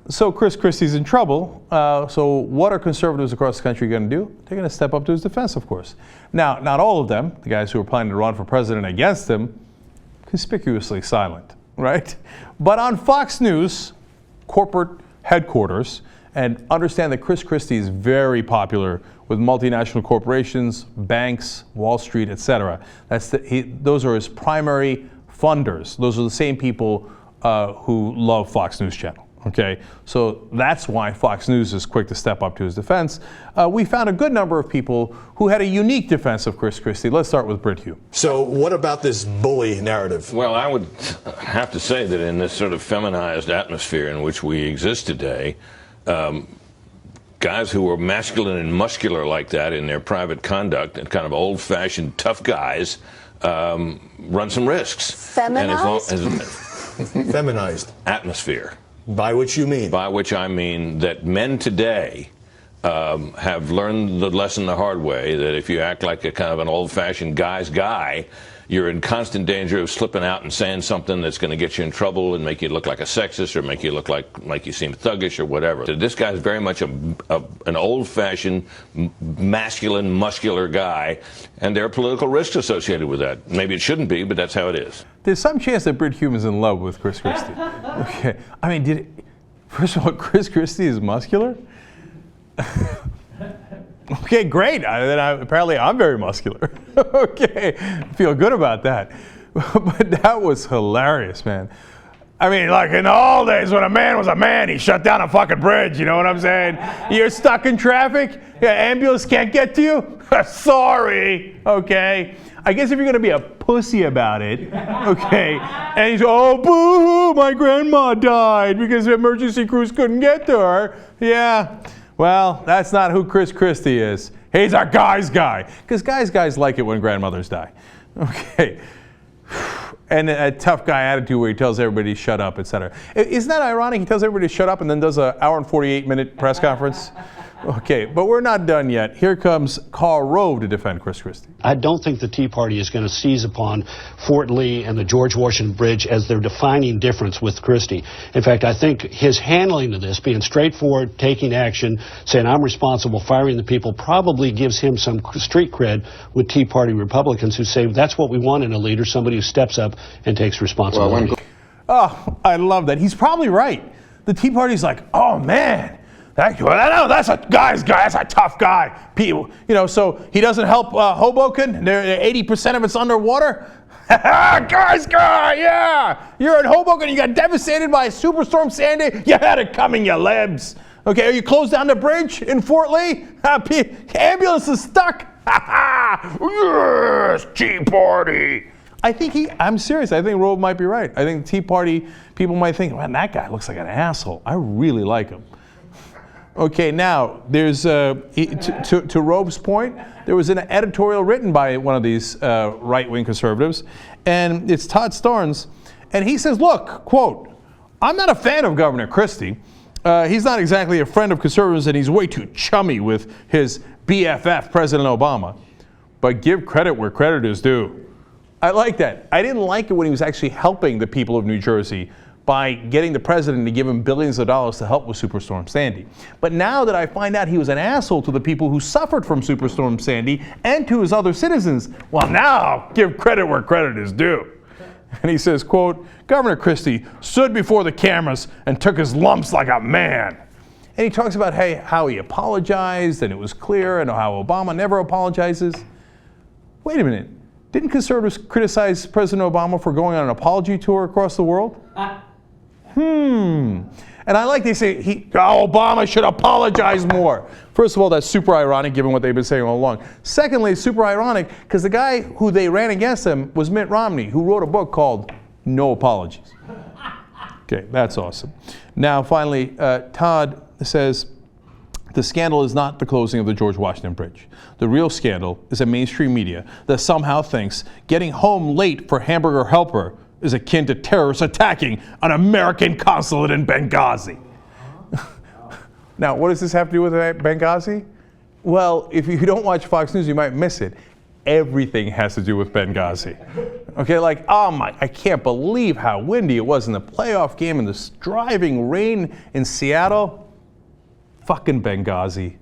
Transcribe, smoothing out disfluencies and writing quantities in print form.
So Chris Christie's in trouble. So what are conservatives across the country going to do? They're going to step up to his defense, of course. Now, not all of them, the guys who are planning to run for president against him, conspicuously silent, right? But on Fox News, corporate headquarters, and understand that Chris Christie is very popular with multinational corporations, banks, Wall Street, etc. Those are his primary funders. Those are the same people who love Fox News Channel. Okay, so that's why Fox News is quick to step up to his defense. We found a good number of people who had a unique defense of Chris Christie. Let's start with Britt Hume. So what about this bully narrative? Well, I would have to say that in this sort of feminized atmosphere in which we exist today, guys who are masculine and muscular like that in their private conduct and kind of old-fashioned tough guys run some risks. Feminized? Feminized. Atmosphere. By which you mean? By which I mean that men today have learned the lesson the hard way, that if you act like a kind of an old-fashioned guy's guy, you're in constant danger of slipping out and saying something that's going to get you in trouble and make you look like a sexist or make you look like you seem thuggish or whatever. This guy's very much an old-fashioned, masculine, muscular guy, and there are political risks associated with that. Maybe it shouldn't be, but that's how it is. There's some chance that Britt Hume is in love with Chris Christie. Okay, I mean, first of all, Chris Christie is muscular? Okay, great. Apparently I'm very muscular. Okay, feel good about that. But that was hilarious, man. I mean, like in the old days when a man was a man, he shut down a fucking bridge, you know what I'm saying? You're stuck in traffic, ambulance can't get to you? Sorry, okay? I guess if you're gonna be a pussy about it, okay, and he's, oh, boo, my grandma died because the emergency crews couldn't get to her, yeah. Well, that's not who Chris Christie is. He's a guy's guy. Because guys like it when grandmothers die. Okay. And a tough guy attitude where he tells everybody to shut up, etc. Isn't that ironic? He tells everybody to shut up and then does an hour and 48-minute press conference. Okay, but we're not done yet. Here comes Karl Rove to defend Chris Christie. I don't think the Tea Party is going to seize upon Fort Lee and the George Washington Bridge as their defining difference with Christie. In fact, I think his handling of this, being straightforward, taking action, saying I'm responsible, firing the people, probably gives him some street cred with Tea Party Republicans who say that's what we want in a leader, somebody who steps up and takes responsibility. Oh, I love that. He's probably right. The Tea Party's like, oh, man. That's a guy's guy. That's a tough guy. People, so he doesn't help Hoboken. 80% of it's underwater. Guy's guy, yeah. You're in Hoboken. You got devastated by Superstorm Sandy. You had it coming, you libs. Okay, you closed down the bridge in Fort Lee. Ambulance is stuck. Yes, Tea Party. I'm serious. I think Rove might be right. I think the Tea Party people might think, man, that guy looks like an asshole. I really like him. Okay, now, there's, to Rove's point, there was an editorial written by one of these right-wing conservatives, and it's Todd Starnes, and he says, look, quote, I'm not a fan of Governor Christie. He's not exactly a friend of conservatives, and he's way too chummy with his BFF, President Obama. But give credit where credit is due. I like that. I didn't like it when he was actually helping the people of New Jersey by getting the president to give him billions of dollars to help with Superstorm Sandy. But now that I find out he was an asshole to the people who suffered from Superstorm Sandy and to his other citizens, well, now give credit where credit is due. And he says, quote, Governor Christie stood before the cameras and took his lumps like a man. And he talks about how he apologized and it was clear and how Obama never apologizes. Wait a minute. Didn't conservatives criticize President Obama for going on an apology tour across the world? And I like they say Obama should apologize more. First of all, that's super ironic given what they've been saying all along. Secondly, it's super ironic because the guy who they ran against him was Mitt Romney, who wrote a book called No Apologies. Okay, that's awesome. Now, finally, Todd says, the scandal is not the closing of the George Washington Bridge. The real scandal is a mainstream media that somehow thinks getting home late for Hamburger Helper is akin to terrorists attacking an American consulate in Benghazi. Now, what does this have to do with Benghazi? Well, if you don't watch Fox News, you might miss it. everything has to do with Benghazi. Okay, like, oh my, I can't believe how windy it was in the playoff game in this driving rain in Seattle. Fucking Benghazi.